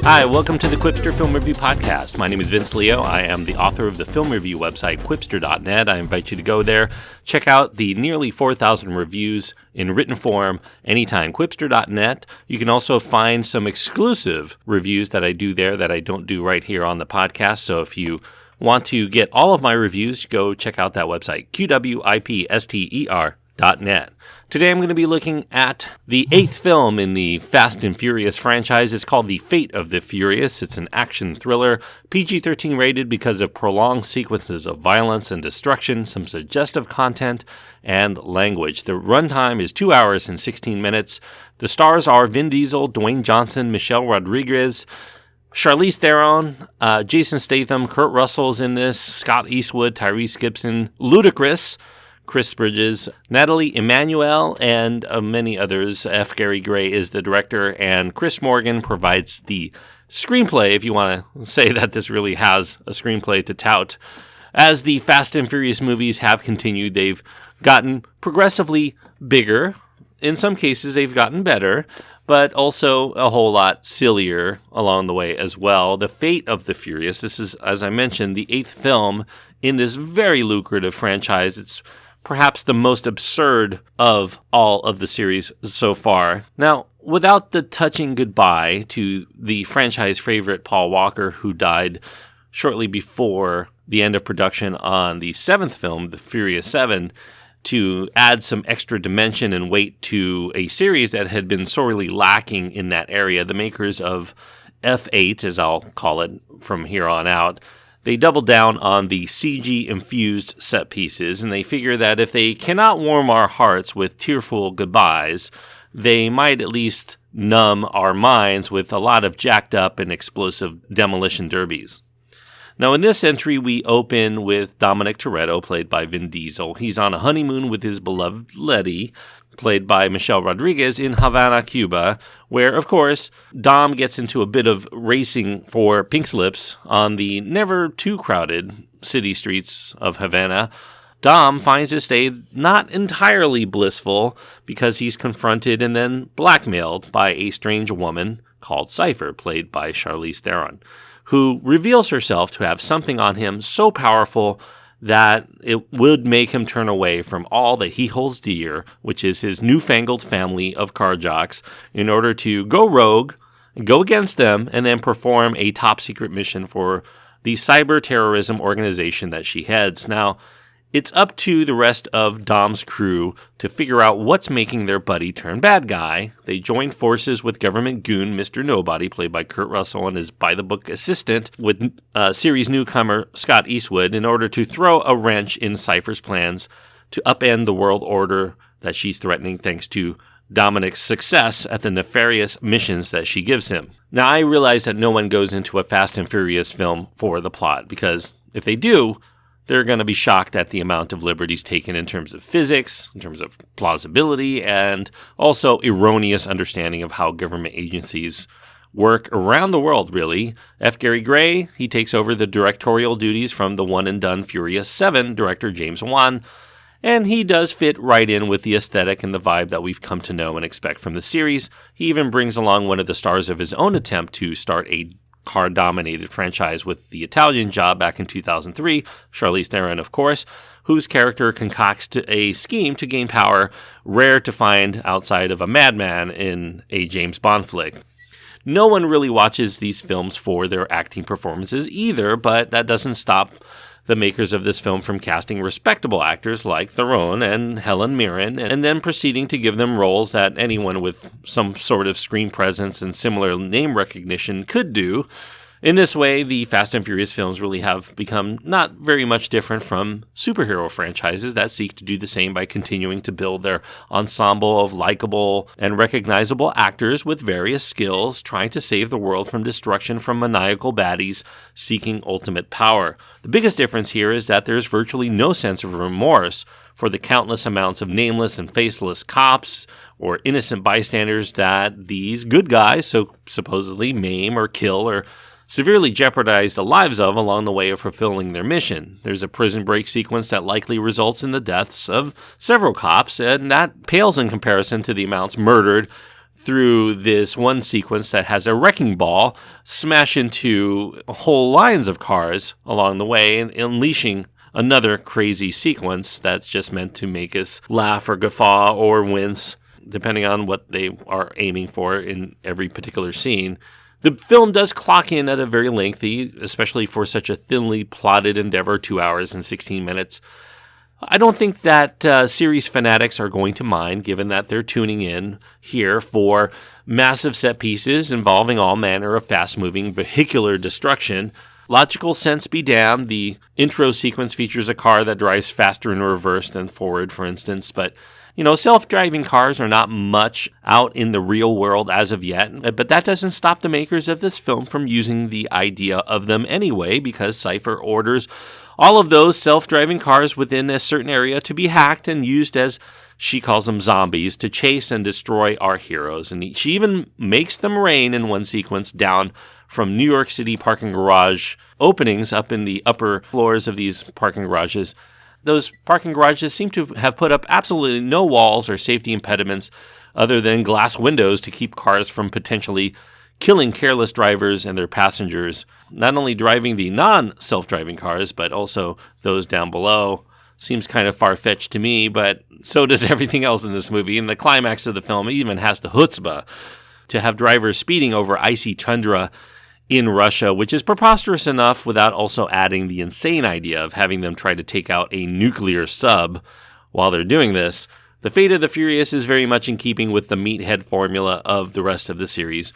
Hi, welcome to the Quipster Film Review Podcast. My name is Vince Leo. I am the author of the film review website, quipster.net. I invite you to go there, check out the nearly 4,000 reviews in written form anytime, quipster.net. You can also find some exclusive reviews that I do there that I don't do right here on the podcast. So if you want to get all of my reviews, go check out that website, quipster.net. Today I'm going to be looking at the 8th film in the Fast and Furious franchise. It's called The Fate of the Furious. It's an action thriller, PG-13 rated because of prolonged sequences of violence and destruction, some suggestive content, and language. The runtime is 2 hours and 16 minutes. The stars are Vin Diesel, Dwayne Johnson, Michelle Rodriguez, Charlize Theron, Jason Statham, Kurt Russell's in this, Scott Eastwood, Tyrese Gibson, Ludacris, Chris Bridges, Natalie Emmanuel, and many others. F. Gary Gray is the director, and Chris Morgan provides the screenplay, if you want to say that this really has a screenplay to tout. As the Fast and Furious movies have continued, they've gotten progressively bigger. In some cases, they've gotten better, but also a whole lot sillier along the way as well. The Fate of the Furious, this is, as I mentioned, the 8th film in this very lucrative franchise. It's perhaps the most absurd of all of the series so far. Now, without the touching goodbye to the franchise favorite Paul Walker, who died shortly before the end of production on the 7th film, The Furious 7, to add some extra dimension and weight to a series that had been sorely lacking in that area, the makers of F8, as I'll call it from here on out, they double down on the CG-infused set pieces, and they figure that if they cannot warm our hearts with tearful goodbyes, they might at least numb our minds with a lot of jacked up and explosive demolition derbies. Now, in this entry, we open with Dominic Toretto, played by Vin Diesel. He's on a honeymoon with his beloved Letty, played by Michelle Rodriguez, in Havana, Cuba, where, of course, Dom gets into a bit of racing for pink slips on the never too crowded city streets of Havana. Dom finds his stay not entirely blissful because he's confronted and then blackmailed by a strange woman called Cipher, played by Charlize Theron, who reveals herself to have something on him so powerful that it would make him turn away from all that he holds dear, which is his newfangled family of car jocks, in order to go rogue, go against them, and then perform a top-secret mission for the cyber-terrorism organization that she heads. Now, it's up to the rest of Dom's crew to figure out what's making their buddy turn bad guy. They join forces with government goon Mr. Nobody, played by Kurt Russell and his by-the-book assistant, with series newcomer Scott Eastwood, in order to throw a wrench in Cipher's plans to upend the world order that she's threatening thanks to Dominic's success at the nefarious missions that she gives him. Now, I realize that no one goes into a Fast and Furious film for the plot, because if they do, they're going to be shocked at the amount of liberties taken in terms of physics, in terms of plausibility, and also erroneous understanding of how government agencies work around the world, really. F. Gary Gray, he takes over the directorial duties from the one-and-done Furious 7 director James Wan, and he does fit right in with the aesthetic and the vibe that we've come to know and expect from the series. He even brings along one of the stars of his own attempt to start a car-dominated franchise with The Italian Job back in 2003, Charlize Theron, of course, whose character concocts a scheme to gain power rare to find outside of a madman in a James Bond flick. No one really watches these films for their acting performances either, but that doesn't stop the makers of this film from casting respectable actors like Theron and Helen Mirren, and then proceeding to give them roles that anyone with some sort of screen presence and similar name recognition could do. In this way, the Fast and Furious films really have become not very much different from superhero franchises that seek to do the same by continuing to build their ensemble of likable and recognizable actors with various skills, trying to save the world from destruction from maniacal baddies seeking ultimate power. The biggest difference here is that there's virtually no sense of remorse for the countless amounts of nameless and faceless cops or innocent bystanders that these good guys so supposedly maim or kill or severely jeopardize the lives of along the way of fulfilling their mission. There's a prison break sequence that likely results in the deaths of several cops, and that pales in comparison to the amounts murdered through this one sequence that has a wrecking ball smash into whole lines of cars along the way, and unleashing another crazy sequence that's just meant to make us laugh or guffaw or wince, depending on what they are aiming for in every particular scene. The film does clock in at a very lengthy, especially for such a thinly plotted endeavor, 2 hours and 16 minutes. I don't think that series fanatics are going to mind, given that they're tuning in here for massive set pieces involving all manner of fast-moving vehicular destruction. Logical sense be damned, the intro sequence features a car that drives faster in reverse than forward, for instance, but self-driving cars are not much out in the real world as of yet, but that doesn't stop the makers of this film from using the idea of them anyway, because Cipher orders all of those self-driving cars within a certain area to be hacked and used as, she calls them zombies, to chase and destroy our heroes. And she even makes them rain in one sequence down from New York City parking garage openings up in the upper floors of these parking garages. Those parking garages seem to have put up absolutely no walls or safety impediments other than glass windows to keep cars from potentially killing careless drivers and their passengers, not only driving the non-self-driving cars, but also those down below. Seems kind of far-fetched to me, but so does everything else in this movie. And the climax of the film even has the chutzpah to have drivers speeding over icy tundra in Russia, which is preposterous enough without also adding the insane idea of having them try to take out a nuclear sub while they're doing this. The Fate of the Furious is very much in keeping with the meathead formula of the rest of the series,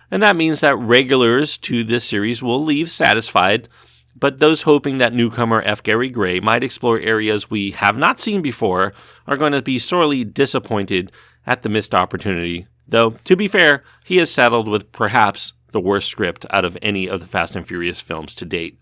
and that means that regulars to this series will leave satisfied, but those hoping that newcomer F. Gary Gray might explore areas we have not seen before are going to be sorely disappointed at the missed opportunity. Though, to be fair, he is saddled with perhaps the worst script out of any of the Fast and Furious films to date.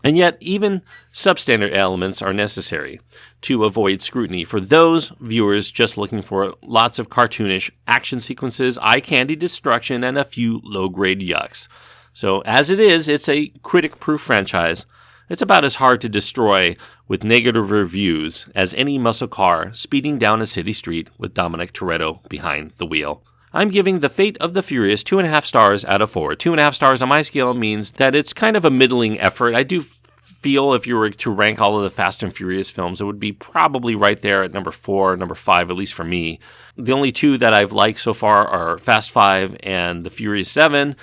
And yet, even substandard elements are necessary to avoid scrutiny for those viewers just looking for lots of cartoonish action sequences, eye-candy destruction, and a few low-grade yucks. So, as it is, it's a critic-proof franchise. It's about as hard to destroy with negative reviews as any muscle car speeding down a city street with Dominic Toretto behind the wheel. I'm giving The Fate of the Furious 2.5 stars out of 4. 2.5 stars on my scale means that it's kind of a middling effort. I do feel if you were to rank all of the Fast and Furious films, it would be probably right there at number 4 or number 5, at least for me. The only two that I've liked so far are Fast 5 and The Furious 7.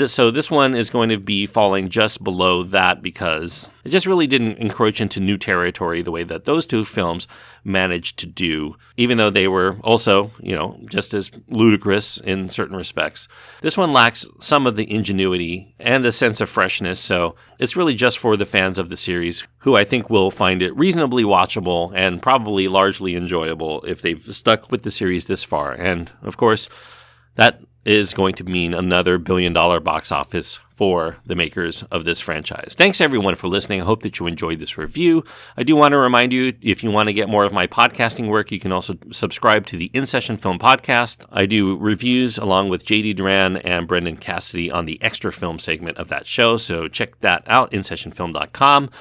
So this one is going to be falling just below that because it just really didn't encroach into new territory the way that those two films managed to do, even though they were also, just as ludicrous in certain respects. This one lacks some of the ingenuity and the sense of freshness, so it's really just for the fans of the series who I think will find it reasonably watchable and probably largely enjoyable if they've stuck with the series this far. And, of course, that is going to mean another billion-dollar box office for the makers of this franchise. Thanks, everyone, for listening. I hope that you enjoyed this review. I do want to remind you, if you want to get more of my podcasting work, you can also subscribe to the In Session Film Podcast. I do reviews along with JD Duran and Brendan Cassidy on the extra film segment of that show, so check that out, insessionfilm.com.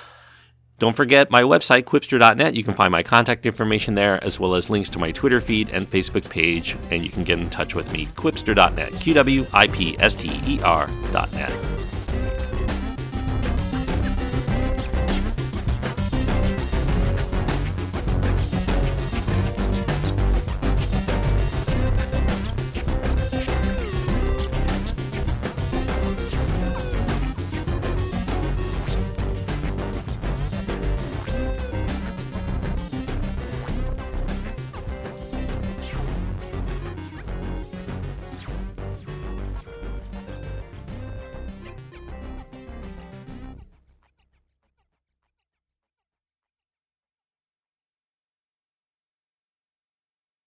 Don't forget my website, quipster.net. You can find my contact information there, as well as links to my Twitter feed and Facebook page, and you can get in touch with me, quipster.net, QWIPSTER.net.